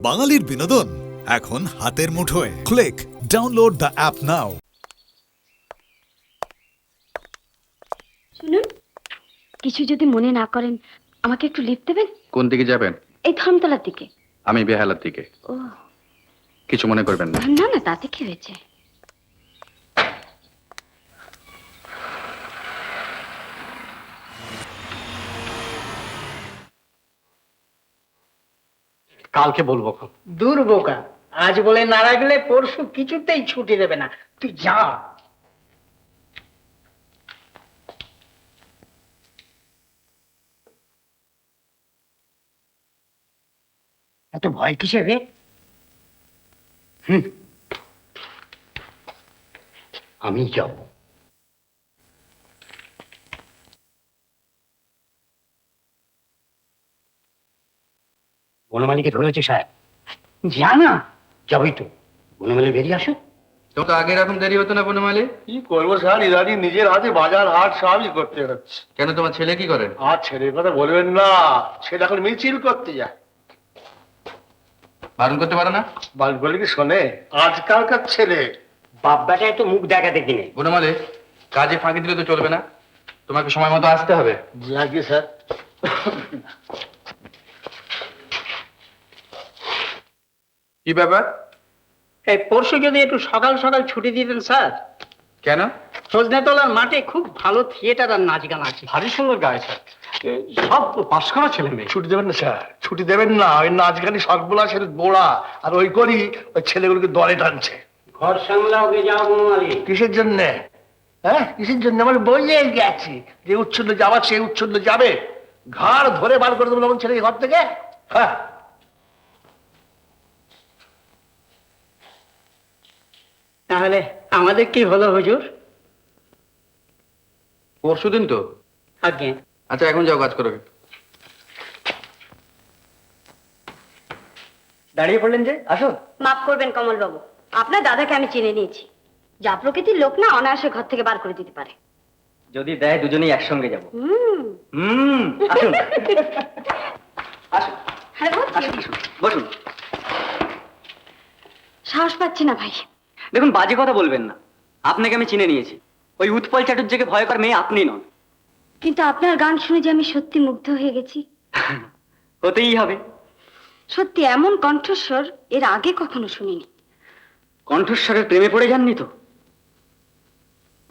বাঙালির বিনোদন এখন হাতের মুঠোয়। ক্লিক ডাউনলোড দ্য অ্যাপ নাও। শুনুন, কিছু যদি মনে না করেন আমাকে একটু লিফট দেবেন? কোন দিকে যাবেন? এই ধর্মতলার দিকে। আমি বেহালার দিকে। ও কিছু মনে করবেন না। না না, তাতে কি হয়েছে? কালকে বলবো। দূর বোকা, আজ বলে না রাখলে পরশু কিছুতেই ছুটি দেবে না। তুই যা। এত ভয় কিসের রে? আমি যাব। বনমালীকে ধরেছে সাহেব। জানা যাবই তো, বনমালী বেরিয়ে আসো। তো আগে এরকম দেরি হতো না বনমালী? কি করবো স্যার, ইদানি নিজের হাতে বাজার হাট সবই করতে হচ্ছে। কেন, তোমার ছেলে কি করে? আর ছেলের কথা বলবেন না, ছেলে এখন মিছিল করতে যায়। বারণ করতে পারো না? বাল বলে কি শোনে আজকালকার ছেলে? বাপ বেটায় তো মুখ দেখাতে কিনে। বনমালী, কাজে ফাঁকি দিলে তো চলবে না, তোমাকে সময় মতো আসতে হবে। লাগে স্যার। কি ব্যাপার? এই পরশু যদি একটু সকাল সকাল ছুটি দিতেন স্যার। কেন? সজনেতলার মাঠে খুব ভালো থিয়েটার আর নাচ গান আছে। ভারী সুন্দর গায়ে স্যার, সব পাশ করা ছেলে মেয়ে। ছুটি দেবেন না স্যার, ছুটি দেবেন না। ওই নাচ গানি সবগুলা সে গোড়া, আর ওই করি ওই ছেলেগুলোকে দলে টানছে। ঘর সামলাও, গে যাও বনমালী। কিসের জন্যে? হ্যাঁ, কিসের জন্য? আমার বইয়ে গেছি যে উচ্ছন্ন যাবার সে উচ্ছন্ন যাবে। ঘাড় ধরে বার করে দেবো ছেলে ঘর থেকে। হ্যাঁ, তাহলে আমাদের কি হলো হুজুর? পরশুদিন তো। আজ্ঞে। আচ্ছা, এখন যাও, কাজ করো। দাঁড়িয়ে পড়লেন যে, আসুন। মাফ করবেন কমল বাবু, আপনার দাদাকে আমি চিনে নিয়েছি। যা প্রকৃতির লোক না, অনায়াসে ঘর থেকে বার করে দিতে পারে। যদি দেয় দুজনেই একসঙ্গে যাব। আসুন। আসুন, হ্যাঁ, বলছি। বসুন। সাহস পাচ্ছি না ভাই। দেখুন, বাজে কথা বলবেন না। আপনাকে আমি চিনে নিয়েছি। ওই উৎপল চাটুর্যকে ভয়কর মেয়ে আপনি নন। কিন্তু আপনার গান শুনে যে আমি সত্যি মুগ্ধ হয়ে গেছি। হতেই হবে। সত্যি এমন কণ্ঠস্বর এর আগে কখনো শুনিনি। কণ্ঠস্বরের প্রেমে পড়ে যাননি তো?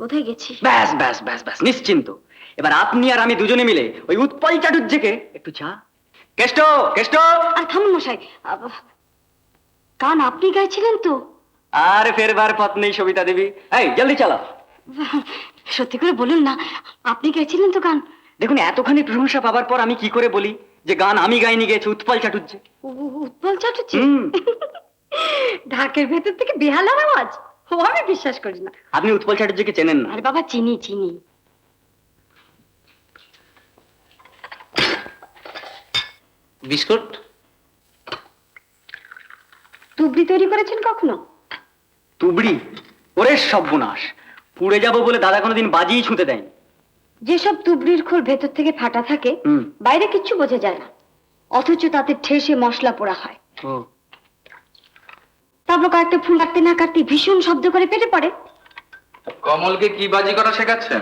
বোধহয় গেছি। ব্যাস ব্যাস ব্যাস ব্যাস, নিশ্চিন্ত। এবার আপনি আর আমি দুজনে মিলে ওই উৎপল চাটুর্যকে একটু চা। কেষ্ট, কেষ্ট। আর থামুন মশাই, গান আপনি গাইছিলেন তো? আর ফেরবার পথ নেই সবিতা দেবী। এই, জলদি চালাও। সত্যি করে বলুন না, আপনি গাইছিলেন তো গান? দেখুন, এতখানি প্রশংসা পাবার পর আমি কি করে বলি যে গান আমি গাইনি, গেয়েছে উৎপল চাটুর্য। উৎপল চাটুর্য? ঢাকের ভেতর থেকে বেহালার আওয়াজ? ও, আমি বিশ্বাস করি না। আপনি উৎপল চাটুর্যকে চেনেন না? আরে বাবা, চিনি চিনি। বিস্কুট? তুবড়ি তৈরি করেছেন কখনো? তুবড়ি? ওরে সর্বনাশ, পুড়ে যাবো বলে দাদা কোনোদিন বাজিই ছুঁতে দেয়নি। যেসব তুবড়ির খোল ভেতর থেকে ফাটা থাকে, বাইরে কিচ্ছু বোঝা যায় না, অথচ তাতে ঠেসে মশলা পোড়া হয়। তারপর কয়েকটা ফুল কাটতে না কাটতে ভীষণ শব্দ করে পেটে পড়ে। কমলকে কি বাজি করা শেখাচ্ছেন?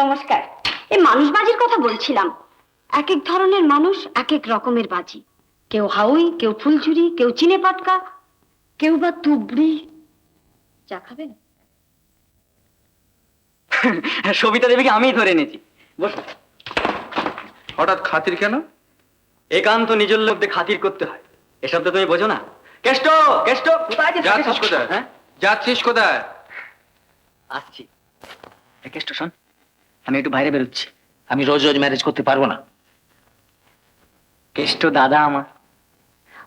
নমস্কার, এই মানুষ বাজির কথা বলছিলাম। এক এক ধরনের মানুষ এক এক রকমের বাজি। কেউ হাউই, কেউ ফুলঝুরি, কেউ চিনে পাটকা, কেউ বা তুবড়ি। চা খাবেন? সবিতা দেবীকে আমি ধরে এনেছি। বসুন। হঠাৎ খাতির কেন? একান্ত নিজের লোকদের খাতির করতে হয়, এসব তো তুমি বোঝো না। কেষ্ট, কেষ্ট, কোথায় যাচ্ছিস কোথায়? হ্যাঁ, যাচ্ছিস কোথায়? আসছি। কেষ্ট শোন, আমি একটু বাইরে বেরোচ্ছি। আমি রোজ রোজ ম্যারেজ করতে পারবো না। কেষ্ট দাদা আমার,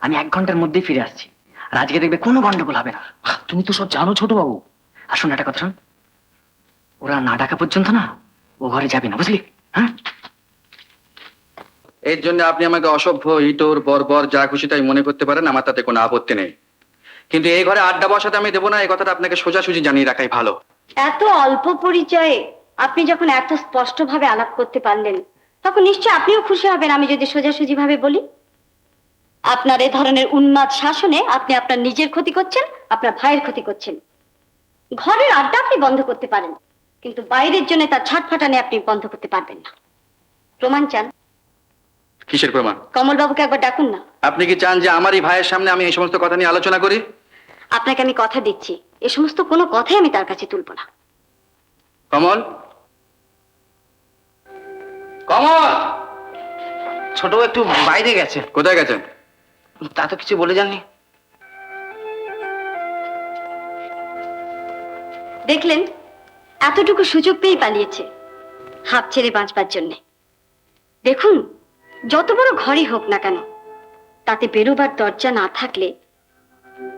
আমি 1 ঘন্টার মধ্যেই ফিরে আসছি। আর আজকে দেখবে কোনো গন্ডগোল হবে না। তুমি তো সব জানো ছোট বাবু। আর শোন, একটা কথা শোন, ওরা না ডাকা পর্যন্ত না ও ঘরে যাবি না, বুঝলি? হ্যাঁ, এর জন্য আপনি আমাকে অসভ্য, ইতর, বর্বর যা খুশি তাই মনে করতে পারেন, আমার তাতে কোনো আপত্তি নেই। কিন্তু এই ঘরে আড্ডা বসাতে আমি দেবো না, এই কথাটা আপনাকে সোজাসুজি জানিয়ে রাখাই ভালো। এত অল্প পরিচয়ে আপনি যখন এত স্পষ্ট ভাবে আলাপ করতে পারলেন, তখন নিশ্চয় আপনিও খুশি হবেন আমি যদি সোজাসুজি ভাবে বলি। আপনার এ ধরনের উন্মাদ শাসনে আপনি আপনার নিজের ক্ষতি করছেন, আপনার ভাইয়ের ক্ষতি করছেন। ঘরের আড্ডা আপনি বন্ধ করতে পারেন, কিন্তু বাইরের জন্য তার ছটফটানি আপনি বন্ধ করতে পারবেন না। প্রমাণ চান? কিসের প্রমাণ? কমলবাবুকে একবার ডাকুন না। আপনি কি চান যে আমারই ভাইয়ের সামনে আমি এই সমস্ত কথা নিয়ে আলোচনা করি? আপনাকে আমি কথা দিচ্ছি, এ সমস্ত কোনো কথাই আমি তার কাছে তুলব না। কমল, কমল! ছোট একটু বাইরে গেছে। কোথায় গেছেন? তা তো কিছু বলে যাননি। দেখলেন, এতটুকু সুযোগ পেয়ে পালিয়েছে হাত ছেড়ে বাঁচবার জন্য। দেখুন, যত বড় ঘরই হোক না কেন, তাতে বেরোবার দরজা না থাকলে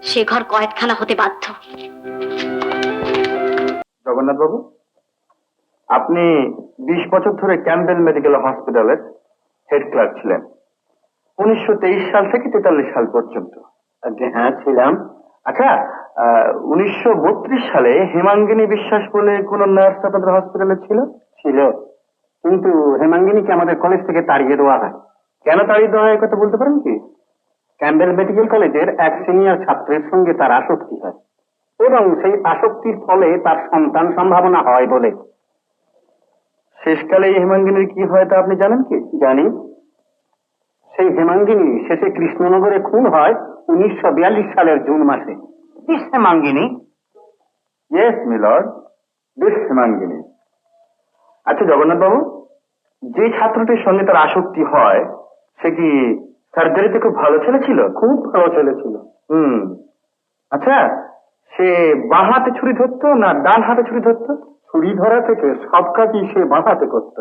সে ঘর কয়েদখানা হতে বাধ্য। জগন্নাথ বাবু, আপনি 20 বছর ধরে ক্যাম্পবেল মেডিকেল হসপিটালের হেড ক্লার্ক ছিলেন 1923 সাল থেকে 43 সাল পর্যন্ত। হ্যাঁ, ছিলাম। আচ্ছা, 1932 সালে হেমাঙ্গিনী বিশ্বাস বলে কোন নার্স আপনাদের হসপিটালে ছিল? ছিল, কিন্তু হেমাঙ্গিনীকে আমাদের কলেজ থেকে তাড়িয়ে দেওয়া হয়। কেন তাড়িয়ে দেওয়া হয় কথা বলতে পারেন কি? ক্যাম্পবেল মেডিকেল কলেজের এক সিনিয়র ছাত্রের সঙ্গে তার আসক্তি হয় এবং সেই আসক্তির ফলে তার সন্তান সম্ভাবনা হয় বলে। শেষকালে এই হেমাঙ্গিনীর কি হয় তা আপনি জানেন কি? জানি। সেই হেমাঙ্গিনী শেষে কৃষ্ণনগরে খুন হয় 1942 সালের জুন মাসে। This Hemangini? Yes milord, this Hemangini. আচ্ছা জগন্নাথ বাবু, যে ছাত্রটির সঙ্গে তার আসক্তি হয় সে কি সার্জারিতে খুব ভালো ছেলে ছিল? খুব ভালো ছেলে ছিল। আচ্ছা, সে বাঁ হাতে ছুরি ধরতো না ডান হাতে ছুরি ধরতো? ছুরি ধরা থেকে সব কাজই সে বাঁ হাতে করত।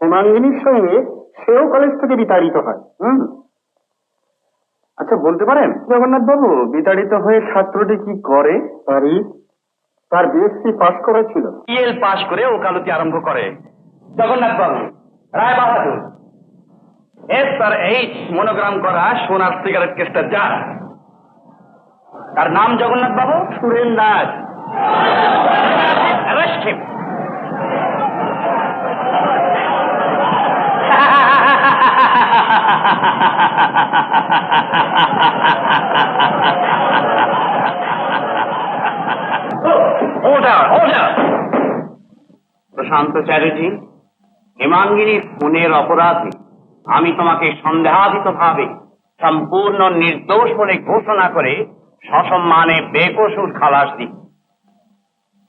হেমাঙ্গিনীর সঙ্গে সেও কলেজ থেকে বিতাড়িত হয়। আচ্ছা বলতে পারেন জগন্নাথ বাবু, বিতাড়িত হয়ে ছাত্রটি কি করে? তার বিএসসি পাস করেছিল। ইএল পাশ করে ওকালতি আরম্ভ করে জগন্নাথ বাবু রায় বাহাদুর। SR8 মনোগ্রাম করা সোনার সিগারেট কেসটা যার, তার নাম জগন্নাথ বাবু Suren Das. Arrest him. Order, order. প্রশান্ত চ্যাটার্জি, হেমাঙ্গিনীর খুনের অপরাধে আমি তোমাকে সন্দেহাতীত ভাবে সম্পূর্ণ নির্দোষ বলে ঘোষণা করে সসম্মানে বেকসুর খালাস দিই।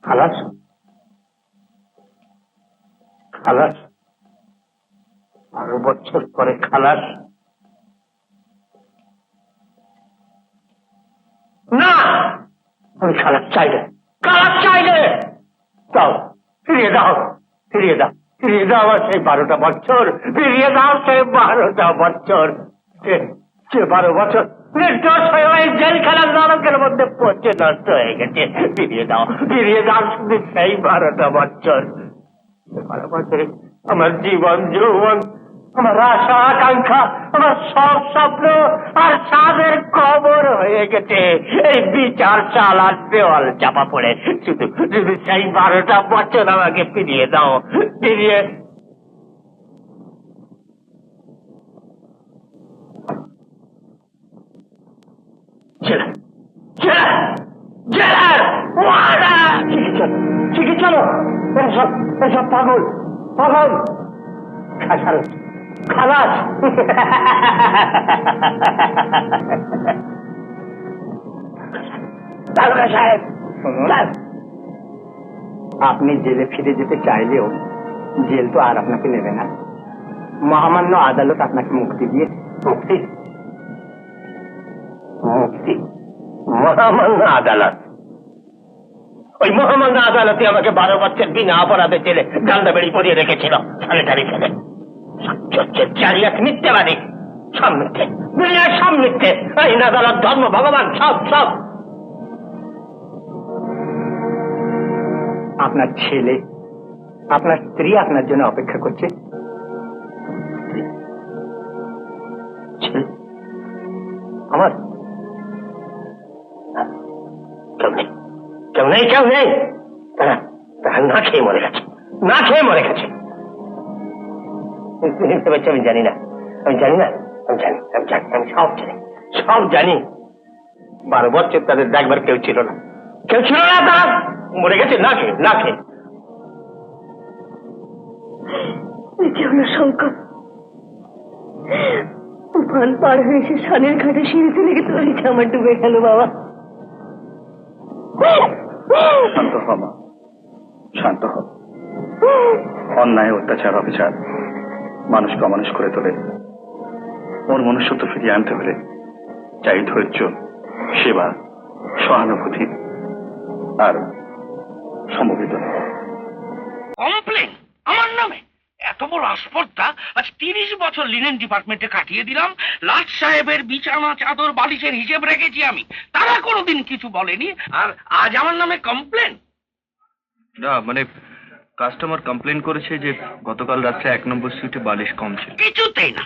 খালাস? খালাস? 12 বছর পরে খালাস? না, আমি খালাস চাই না। খালাস চাইলে দাও, ফিরিয়ে দাও, ফিরিয়ে দাও, ফিরিয়ে দাও আমার সেই 12টা বছর, ফিরিয়ে দাও সেই 12টা বছর। সে 12 বছর নির্দোষ হয়ে ওই জেলখানার নরকের মধ্যে পচে নষ্ট হয়ে গেছে। ফিরিয়ে দাও, ফিরিয়ে দাও শুধু সেই 12টা বছর। 12 বছরে আমার জীবন যৌবন, আমার আশা আকাঙ্ক্ষা, আমার সব স্বপ্ন আর সাদের কবর হয়ে গেছে এই বিচার চাল আর দেওয়াল চাপা পড়ে। শুধু শুধু সেই 12টা বছর আমাকে ফিরিয়ে দাও, ফিরিয়ে। ঠিক চলো, এসব পাগল পাগল। খালাস সাহেব, আপনি জেলে ফিরে যেতে চাইলেও জেল তো আর আপনাকে নেবে না। মহামান্য আদালত আপনাকে মুক্তি দিয়ে। মুক্তি? মুক্তি? মহামান্য আদালত? ওই মহামান্য আদালতে আমাকে 12 বছর বিনা অপরাধে জেলে গালদা বেড়ি পরিয়ে রেখেছিল সানিটারি ফেলে। চারি এক মিথ্যাবাদী, সব মিথ্যে, দুনিয়ার সব মিথ্যে। আইন আদালত ধর্ম ভগবান সব সব। আপনার ছেলে, আপনার স্ত্রী আপনার জন্য অপেক্ষা করছে। আমার কেউ নেই, কেউ নেই, কেউ নেই। তারা না খেয়ে মরে গেছে, না খেয়ে মরে গেছে। আমি জানি না, আমি জানি না আমি সব জানি 12 বছর তাদের দেখবার কেউ ছিল না, তারা মরে গেছে না খেয়ে। কি হলো শঙ্কর? তুফান পার হয়ে এসে সানের ঘাটে সিঁড়িতে লেগে তলিছে আমার ডুবে গেল বাবা। শান্ত হ মা, শান্ত হ। অন্যায়, অত্যাচার, অবিচার মানুষকে অমানুষ করে তোলে। ওর মনুষ্যত্ব ফিরিয়ে আনতে হলে চাই ধৈর্য, সেবা, সহানুভূতি আর সমবেদনা। কমপ্লেন আমার নামে? এত বড় আসপর্দা! আজ 30 বছর লিনেন ডিপার্টমেন্টে কাটিয়ে দিলাম, লাট সাহেবের বিছানা চাদর বালিশের হিসেব রেখেছি আমি, তারা কোনোদিন কিছু বলেনি, আর আজ আমার নামে কমপ্লেন? না মানে কাস্টমার কমপ্লেন করেছে যে গতকাল রাত্রে 1 নম্বর সুইটে বালিশ কম ছিল। কিছুতেই না।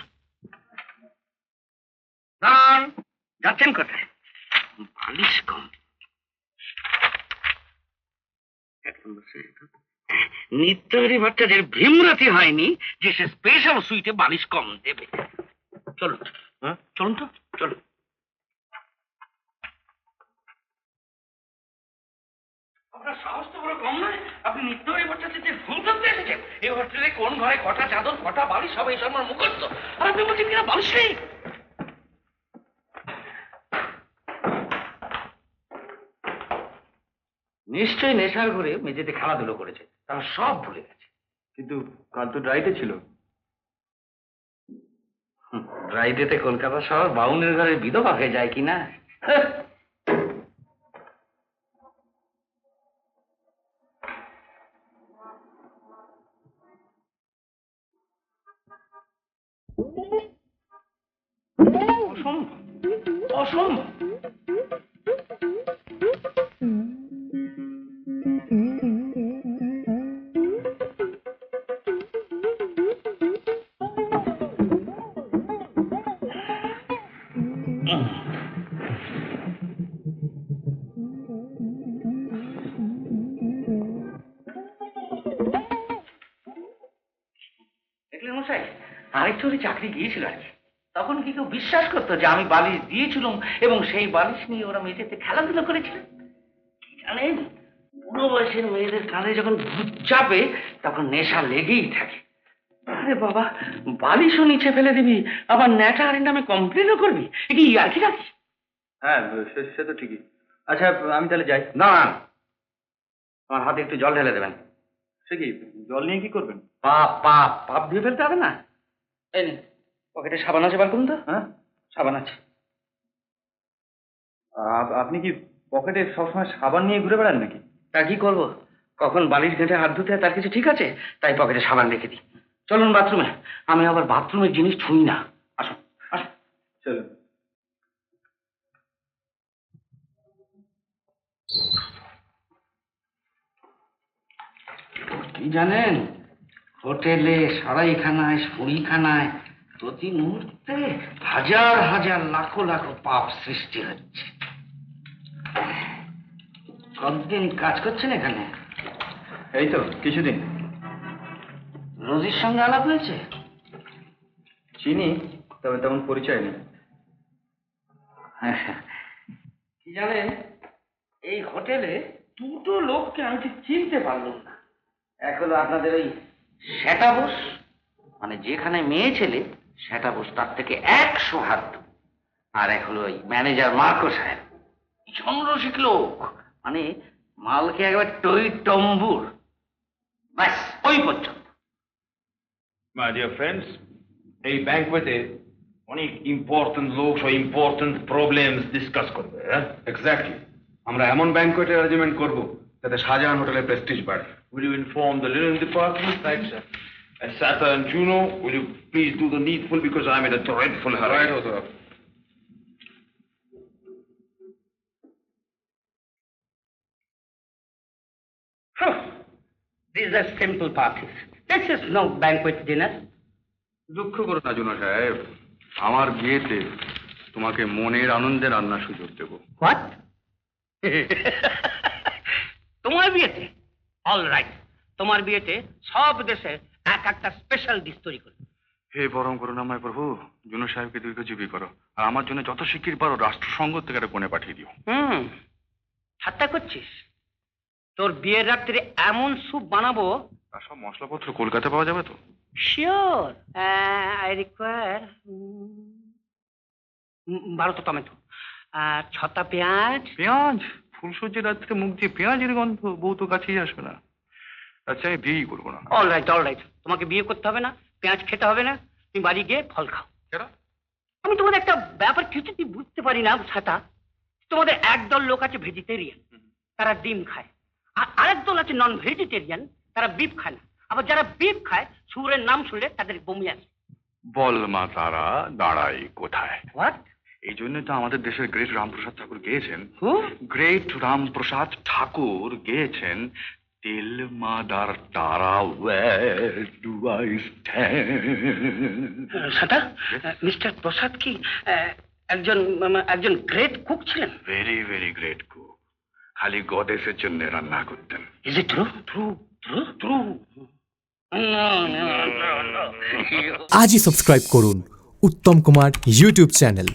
দাঁড়ান, যাচ্ছেন কোথায়? বালিশ কম? নিত্যহরি ভট্টাচার্যের ভীমরাতি হয়নি যে সে স্পেশাল সুইটে বালিশ কম দেবে। চলুন, চলুন তো, চলুন। আপনার সাহস তো বড় কম নয়, আপনি নিত্যহরি ভট্টাচার্যের ভুল করতে এসেছেন। এই হোটেলে কোন ঘরে কটা চাদর, কটা বালিশ, সব এইসব আমার মুখস্থ, আর আপনি বলছেন কিনা বালিশ নেই। নিশ্চয়ই নেশার ঘরে মেঝেতে খেলাধুলো করেছে, তারা সব ভুলে গেছে। কিন্তু কাল তো ড্রাইডে ছিল। ড্রাইডেতে কলকাতা শহর বাউনের ঘরে বিধবা হয়ে যায় কিনা? অসম্ভব, অসম্ভব। দেখলেন মশাই, আরেকটু চাকরি গিয়েছিল আর কি। তখন কি কেউ বিশ্বাস করতো যে আমি বালিশ দিয়েছিলাম এবং সেই বালিশ নিয়ে ওরা মেঝেতে খেলাধুলো করেছিল? কি জানেন, বুড়ো বয়সের মেয়েদের কাঁধে যখন ভূত চাপে তখন নেশা লেগেই থাকে। আরে বাবা, বালিশও নিচে ফেলে দিবি, আবার ন্যাটা আরের নামে কমপ্লেনও করবি, কি আর কি রাখি? হ্যাঁ সে তো ঠিকই। আচ্ছা আমি তাহলে যাই। না, আমার হাতে একটু জল ঢেলে দেবেন। সে কি, জল নিয়ে কি করবেন? পাপ পাপ পাপ দিয়ে ফেলতে হবে না। এই নিন, পকেটে সাবান আছে, বার করুন তো। হ্যাঁ, সাবান আছে। আপনি কি পকেটে সবসময় সাবান নিয়ে ঘুরে বেড়ান নাকি? তা কি করবো, কখন বালিশ ঘেঁটে হাত ধুতে হয় তার কিছু ঠিক আছে, তাই পকেটে সাবান রেখে দিই। চলুন বাথরুমে, আমি আবার বাথরুমের জিনিস ছুঁই না। আসুন আসুন। চলুন। কি জানেন, হোটেলে, সরাইখানায়, সুরিখানায় প্রতি মুহূর্তে হাজার হাজার লাখো লাখো পাপ সৃষ্টি হচ্ছে। কতদিন কাজ করছেন এখানে? এই তো কিছুদিন। রোজির সঙ্গে আলাপ হয়েছে? চিনি, তবে তেমন পরিচয় নেই। কি জানেন, এই হোটেলে দুটো লোককে আমি ঠিক চিনতে পারলাম না। এক হলো আপনাদের ওই সেটা বোস, মানে যেখানে মেয়ে ছেলে সেটা বোস তার থেকে 100 হাত দূর। আর এক হলো ওই ম্যানেজার মার্কো সাহেব, চন্দ্রশিক লোক, মানে মালকে একবার টই টম্বুর, ব্যাস ওই পর্যন্ত। My dear friends, এই ব্যাংকোয়েটে অনেক ইম্পর্টেন্ট লোক সব ইম্পর্টেন্ট প্রবলেমস ডিসকাস করবে। এক্স্যাক্টলি, আমরা এমন ব্যাংকোয়েটের অ্যারেঞ্জমেন্ট করব যাতে শাহজাহান হোটেলের প্রেস্টিজ বাড়ে। Will you inform the linen department? Right, sir. And Sata and Juno, will you please do the needful because I'm in a dreadful hurry. Right, sir. These are simple parties. This is no banquet dinner. দুঃখ করো না Juno সাহেব, আমার বিয়েতে তোমাকে মনের আনন্দে রান্নার সুযোগ দেবো। What? তোমার বিয়েতে? অল রাইট, তোমার বিয়েতে সব দেশে এক একটা স্পেশাল ডিশ তৈরি করবে। হে পরম করুণাময় প্রভু, জুনু সাহেবকে দীর্ঘজীবী করো, আর আমার জন্য যত শিগগির পারো রাষ্ট্রসংঘ থেকে একটা কোণে পাঠিয়ে দিও। ঠাট্টা করছিস? তোর বিয়ের রাত্রে এমন স্যুপ বানাবো। আর সব মশলাপত্র কলকাতা পাওয়া যাবে তো? শিওর। আই রিকোয়ার 12টা টমেটো, 6টা পেঁয়াজ। পেঁয়াজ? ফুলসজ্জির রাত্রে মুখ দিয়ে পেঁয়াজের গন্ধ, বউ তো কাছেই আসবে না। আচ্ছা, আমি বিয়েই করবো না। অল রাইট, তোমাকে বিয়ে করতে হবে না, পেঁয়াজ খেতে হবে না, তুমি বাড়ি গিয়ে ফল খাও। কেন? আমি তোমাদের একটা ব্যাপার কিছুতেই বুঝতে পারি না সেটা, তোমাদের একদল লোক আছে ভেজিটেরিয়ান, তারা ডিম খায়, আর আরেক দল আছে নন ভেজিটেরিয়ান, তারা বিফ খায় না। আবার যারা বিফ খায়, সুরের নাম শুনলে তাদের বমি আসে। বল মা তারা দাঁড়াই কোথায়? হোয়াট? এই জন্য তো আমাদের দেশের গ্রেট রামপ্রসাদ ঠাকুর গেয়েছেন, হু? গ্রেট রামপ্রসাদ ঠাকুর গেয়েছেন, তিল মাদার তারা where do I stand? সেটা মিস্টার প্রসাদ কি একজন গ্রেট কুক ছিলেন? ভেরি ভেরি গ্রেট কুক, খালি গডেসের জন্য রান্না করতেন। Is it true? True true true. আজই সাবস্ক্রাইব করুন উত্তম কুমার ইউটিউব চ্যানেল।